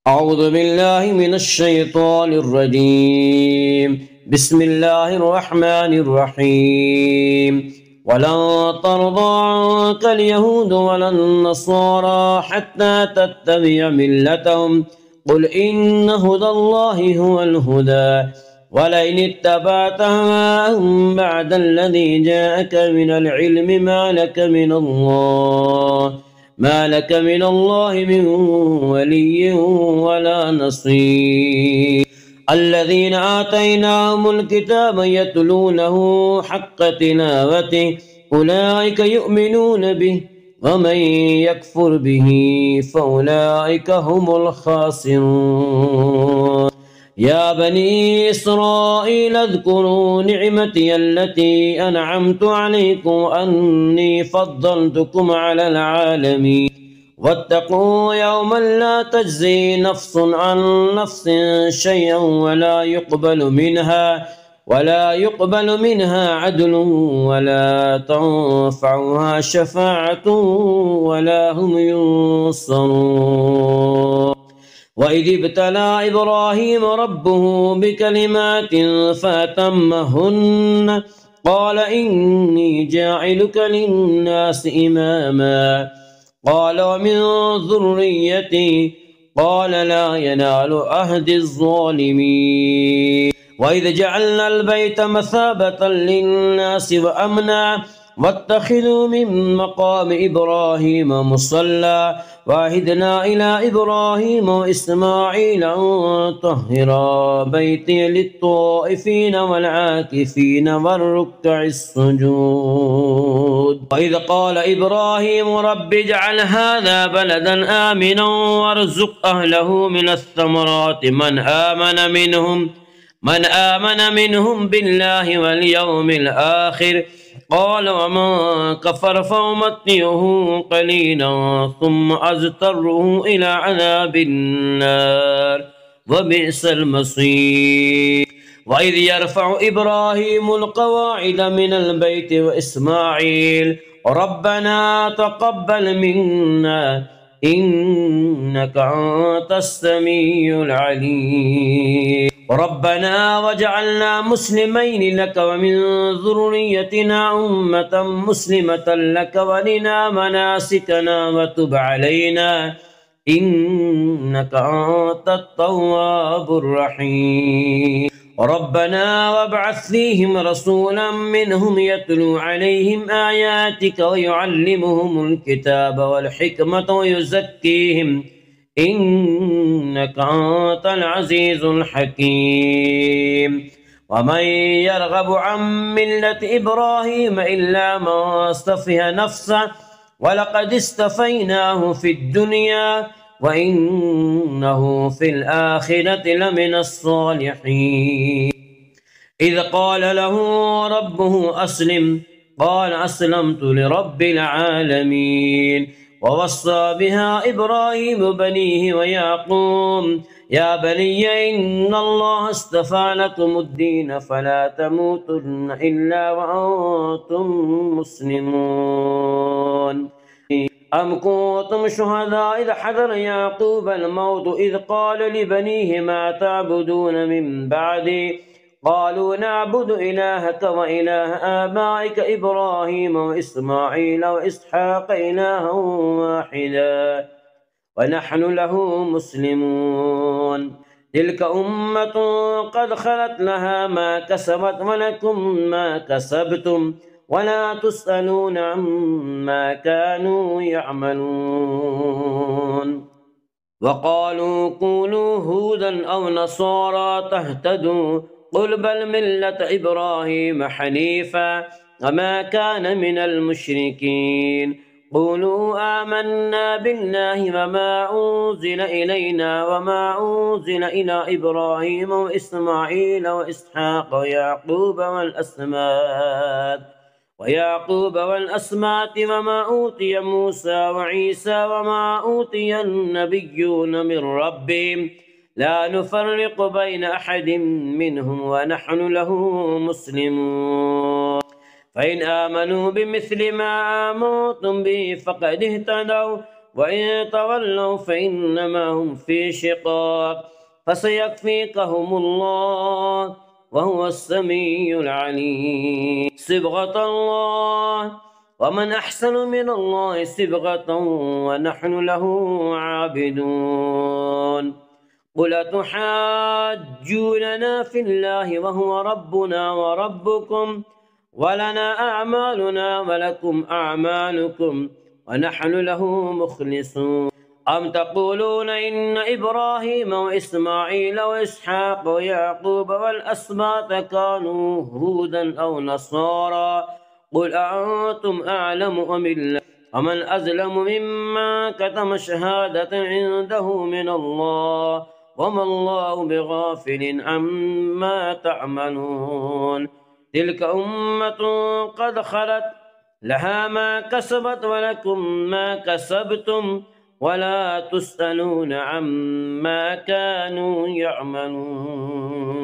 أعوذ بالله من الشيطان الرجيم. بسم الله الرحمن الرحيم. ولن ترضى عنك اليهود ولا النصارى حتى تتبع ملتهم قل إن هدى الله هو الهدى ولئن اتبعت أهواءهم بعد الذي جاءك من العلم ما لك من الله من ولي ولا نصير. الذين آتيناهم الكتاب يتلونه حق تلاوته أولئك يؤمنون به ومن يكفر به فأولئك هم الخاسرون. يا بني إسرائيل اذكروا نعمتي التي أنعمت عليكم أني فضلتكم على العالمين واتقوا يوما لا تجزي نفس عن نفس شيئا ولا يقبل منها عدل ولا تنفعها شفاعة ولا هم ينصرون. وإذ ابتلى إبراهيم ربه بكلمات فأتمهن قال إني جاعلك للناس إماما قال ومن ذريتي قال لا ينال عهد الظالمين. وإذ جعلنا البيت مثابة للناس وأمنا واتخذوا من مقام إبراهيم مصلى وعهدنا إلى إبراهيم وإسماعيل أن طهرا بيتي للطائفين والعاكفين والركع السجود. وإذ قال إبراهيم رب اجعل هذا بلدا آمنا وارزق أهله من الثمرات من آمن منهم بالله واليوم الآخر قال ومن كفر فأمتعه قليلا ثم أضطره إلى عذاب النار وبئس المصير. وإذ يرفع إبراهيم القواعد من البيت وإسماعيل ربنا تقبل منا إنك أنت السميع العليم ربنا واجعلنا مسلمين لك ومن ذريتنا أمة مسلمة لك وارنا مناسكنا وتب علينا إنك أنت التواب الرحيم. ربنا وابعث فيهم رسولا منهم يتلو عليهم آياتك ويعلمهم الكتاب والحكمة ويزكيهم إنك أنت العزيز الحكيم. ومن يرغب عن ملة إبراهيم إلا من اصطفى نفسه ولقد اصطفيناه في الدنيا وإنه في الآخرة لمن الصالحين. إذ قال له ربه أسلم قال أسلمت لرب العالمين. ووصى بها إبراهيم بنيه ويعقوب يا بني إن الله اصطفى لكم الدين فلا تموتن إلا وأنتم مسلمون. أم كنتم شهداء إذ حضر يعقوب الموت إذ قال لبنيه ما تعبدون من بعدي قالوا نعبد إلهك وإله آبائك إبراهيم وإسماعيل وإسحاق إلها واحدا ونحن له مسلمون. تلك أمة قد خلت لها ما كسبت ولكم ما كسبتم ولا تسألون عما كانوا يعملون. وقالوا كونوا هودا أو نصارى تهتدوا قل بل ملة إبراهيم حنيفا وما كان من المشركين. قولوا آمنا بالله وما أنزل إلينا وما أنزل إلى إبراهيم وإسماعيل وإسحاق ويعقوب والأسمات وما أوتي موسى وعيسى وما أوتي النبيون من ربهم لا نفرق بين أحد منهم ونحن له مسلمون. فإن آمنوا بمثل ما آمنتم به فقد اهتدوا وإن تولوا فإنما هم في شقاق فسيكفيكهم الله وهو السميع العليم. صبغة الله ومن أحسن من الله صبغة ونحن له عابدون. قل أتحاجوننا في الله وهو ربنا وربكم ولنا أعمالنا ولكم أعمالكم ونحن له مخلصون. أم تقولون إن إبراهيم وإسماعيل وإسحاق ويعقوب والأسباط كانوا هودا أو نصارى قل أأنتم أعلم أم الله ومن أظلم ممن كتم شهادة عنده من الله وما الله بغافل عما تعملون. تلك أمة قد خلت لها ما كسبت ولكم ما كسبتم ولا تسألون عما كانوا يعملون.